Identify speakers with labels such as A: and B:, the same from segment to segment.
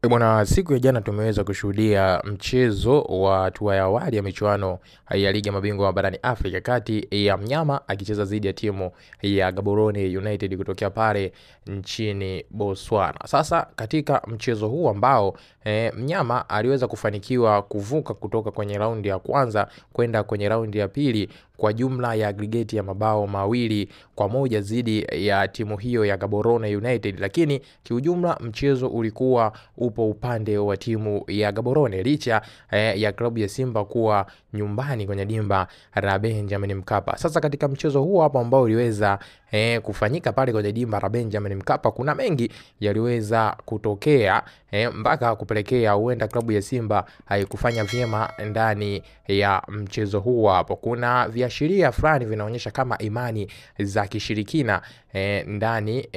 A: Bwana, siku ya jana tumeweza kushuhudia mchezo wa hatua ya awali ya michuano ya ligi ya mabingwa barani Afrika kati ya Mnyama akicheza dhidi ya timu ya Gaborone United kutokea pale nchini Botswana. Sasa katika mchezo huu ambao Mnyama aliweza kufanikiwa kuvuka kutoka kwenye raundi ya kwanza kwenda kwenye raundi ya pili kwa jumla ya aggregate ya mabao 2-1 dhidi ya timu hiyo ya Gaborone United, lakini kiujumla mchezo ulikuwa upo upande wa timu ya Gaborone licha ya klabu ya Simba kuwa nyumbani kwenye dimba la Benjamin Mkapa. Sasa katika mchezo huo hapo ambao uliweza kufanyika pale kwenye dimba la Benjamin Mkapa, kuna mengi yaliweza kutokea mpaka kupelekea huenda klabu ya Simba haikufanya vyema ndani ya mchezo huo hapo. Kuna viashiria fulani vinaonyesha kama imani za kishirikina ndani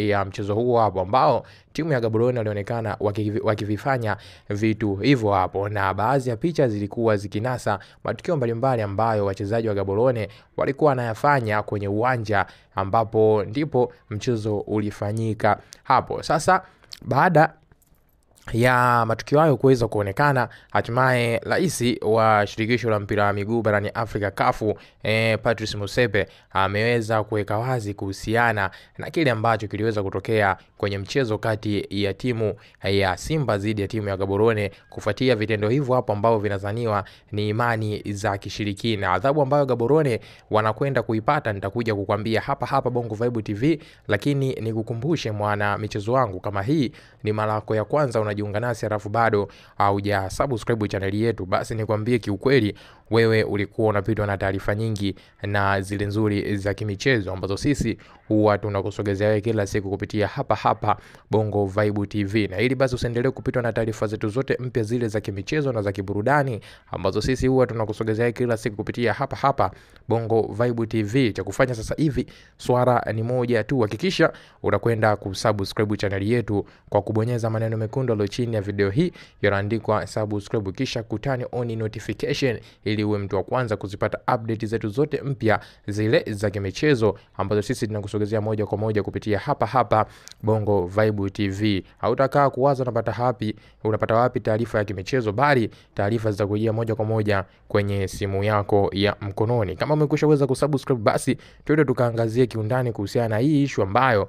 A: ya mchezo huo hapo ambao timu ya Gaborone walionekana wakivifanya vitu hivyo hapo, na baadhi ya picha zilikuwa zikinasa matukio mbalimbali ambayo wachezaji wa Gaborone walikuwa wanayafanya kwenye uwanja ambapo ndipo mchezo ulifanyika hapo. Sasa baada ya matukio hayo kuweza kuonekana, hatimaye rais wa shirikisho la mpira wa miguu barani Afrika CAF Patrice Motsepe ameweza kuweka wazi kuhusiana na kile ambacho kiliweza kutokea kwenye mchezo kati ya timu ya Simba dhidi ya timu ya Gaborone kufuatia vitendo hivyo hapo ambao vinazaniwa ni imani za kishirikina. Adhabu ambayo Gaborone wanakwenda kuipata nitakuja kukwambia hapa Bongo Vibe TV, lakini nikukumbushe mwana michezo wangu, kama hii ni mara yako ya kwanza unajiunga nasi alafu bado hauja subscribe channel yetu, basi nikwambie kiukweli wewe ulikuwa unapitwa na taarifa nyingi na zile nzuri za kimichezo ambazo sisi huwa tunakusogezea wewe kila siku kupitia hapa Bongo Vibe TV. Na ili basi usiendelee kupitwa na taarifa zetu zote mpya zile za kimichezo na za kiburudani ambazo sisi huwa tunakusogezea kila siku kupitia hapa Bongo Vibe TV, cha kufanya sasa hivi swala ni moja tu, hakikisha unakwenda kusubscribe channel yetu kwa kubonyeza maneno mekundu yaliyo chini ya video hii yanaandikwa subscribe, kisha kutani on notification ili uwe mtu wa kwanza kuzipata update zetu zote mpya zile za kimichezo ambazo sisi tunakusogezea moja kwa moja kupitia hapa Bongo Vibe TV. Hautakaa kuwaza unapata wapi taarifa ya kimichezo, bali taarifa zitakujia moja kwa moja kwenye simu yako ya mkononi. Kama umekushaweza kusubscribe, basi twende tukaangazie kiundani kuhusiana na hii issue ambayo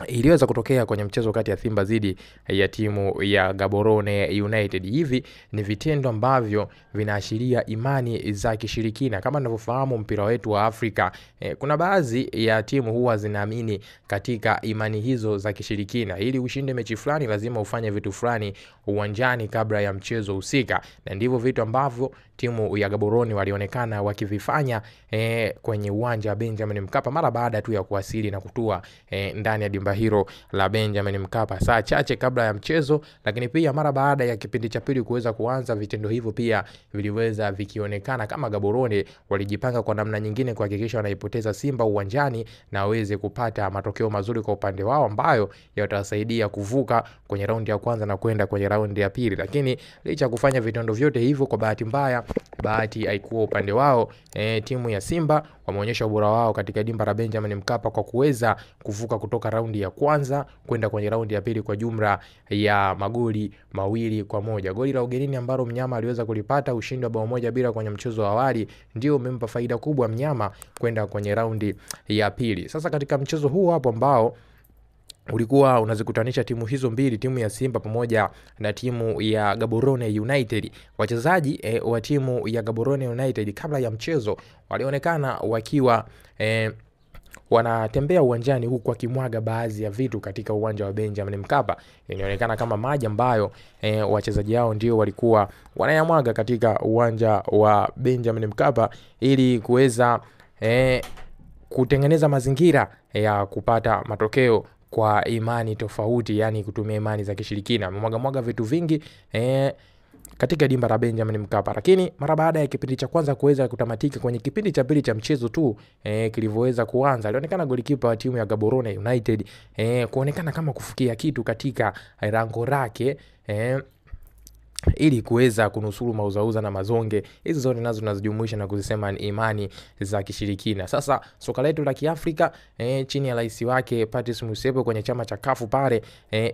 A: iliweza kutokea kwenye mchezo kati ya Simba dhidi ya timu ya Gaborone United. Hivi ni vitendo ambavyo vinaashiria imani za kishirikina. Kama tunavyofahamu mpira wetu wa Afrika, kuna baadhi ya timu huwa zinaamini katika imani hizo za kishirikina. Ili ushinde mechi fulani lazima ufanye vitu fulani uwanjani kabla ya mchezo husika, na ndivyo vitu ambavyo timu ya Gaborone walionekana wakivifanya kwenye uwanja wa Benjamin Mkapa mara baada tu ya kuwasili na kutua ndani ya dimba hilo la Benjamin Mkapa saa chache kabla ya mchezo. Lakini pia mara baada ya kipindi cha pili kuweza kuanza, vitendo hivyo pia viliweza vikionekana kama Gaborone walijipanga kwa namna nyingine kuhakikisha wanaipoteza Simba uwanjani na waweze kupata matokeo mazuri kwa upande wao ambayo yatawasaidia kuvuka kwenye raundi ya kwanza na kwenda kwenye raundi ya pili. Lakini licha kufanya vitendo vyote hivyo, kwa bahati mbaya bahati haikuwa upande wao. Timu ya Simba wameonyesha ubora wao katika dimba la Benjamin Mkapa kwa kuweza kuvuka kutoka raundi ya kwanza kwenda kwenye raundi ya pili kwa jumla ya magoli 2-1. Goli la ugenini ambalo Mnyama aliweza kulipata, ushindi wa 1-0 kwenye mchezo wa awali, ndio umempa faida kubwa Mnyama kwenda kwenye raundi ya pili. Sasa katika mchezo huu hapo ambao ulikuwa unazikutanisha timu hizo mbili, timu ya Simba pamoja na timu ya Gaborone United, wachezaji wa timu ya Gaborone United kabla ya mchezo walionekana wakiwa wanatembea uwanjani huku wakimwaga baadhi ya vitu katika uwanja wa Benjamin Mkapa. Inaonekana kama maji ambayo wachezaji hao ndio walikuwa wanayamwaga katika uwanja wa Benjamin Mkapa ili kuweza kutengeneza mazingira ya kupata matokeo kwa imani tofauti, yani kutumia imani za kishirikina. Mwaga vitu vingi katika dimba la Benjamin Mkapa. Lakini mara baada ya kipindi cha kwanza kuweza kutamatika, kwenye kipindi cha pili cha mchezo tu kilivyoweza kuanza, alionekana golikipa wa timu ya Gaborone United kuonekana kama kufikia kitu katika rango lake ili kuweza kunusuru mauzauza na mazonge. Hizi zote nazo tunazijumuisha na kuzisema ni imani za kishirikina. Sasa soka letu la Kiafrika chini ya rais wake Patrice Motsepe kwenye chama cha CAF pale,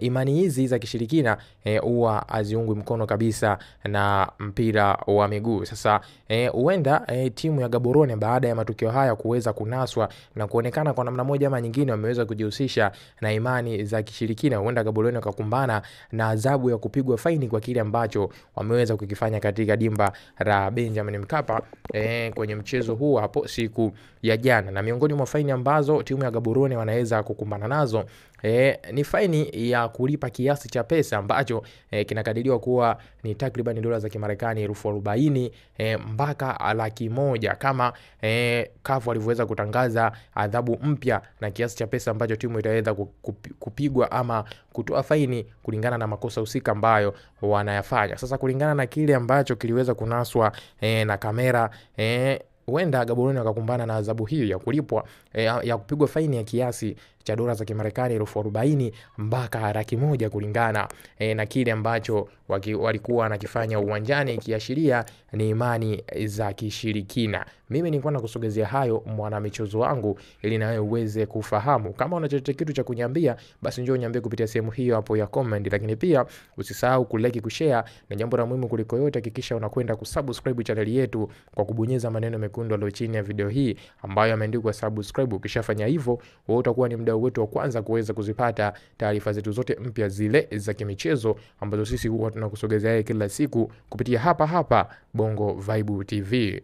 A: imani hizi za kishirikina huwa haziungwi mkono kabisa na mpira wa miguu. Sasa huenda timu ya Gaborone baada ya matukio haya kuweza kunaswa na kuonekana kwa namna moja ama nyingine wameweza kujihusisha na imani za kishirikina, huenda Gaborone wakakumbana na adhabu ya kupigwa faini kwa kile ambacho wameweza kukifanya katika dimba la Benjamin Mkapa kwenye mchezo huu hapo siku ya jana. Na miongoni mwa faini ambazo timu ya Gaborone wanaweza kukumbana nazo ni faini ya kulipa kiasi cha pesa ambacho kinakadiriwa kuwa ni takriban dola za Kimarekani 40,000 mpaka 100,000 kama CAF walivyoweza kutangaza adhabu mpya na kiasi cha pesa ambacho timu itaweza kupigwa ama kutoa faini kulingana na makosa husika ambayo wanayafanya. Sasa kulingana na kile ambacho kiliweza kunaswa na kamera, huenda Gaborone wakakumbana na adhabu hiyo ya kulipwa ya kupigwa faini ya kiasi cha dola za Kimarekani 40,000 mpaka 100,000 kulingana na kile ambacho walikuwa wanakifanya uwanjani, ikiashiria ni imani za kishirikina. Mimi nilikuwa nakusogezea hayo mwana michezo wangu ili na wewe uweze kufahamu. Kama una chochote kitu cha kuniambia, basi njoo niambie kupitia sehemu hiyo hapo ya comment, lakini pia usisahau kulike, kushare, na jambo la muhimu kuliko yote hakikisha unakwenda kusubscribe channel yetu kwa kubonyeza maneno mekundu yaliyo chini ya video hii ambayo yameandikwa subscribe. Ukishafanya hivyo, wewe utakuwa ni mdau wetu wa kwanza kuweza kuzipata taarifa zetu zote mpya zile za kimichezo ambazo sisi huwa tunakusogezea kila siku kupitia hapa Bongo Vibe TV.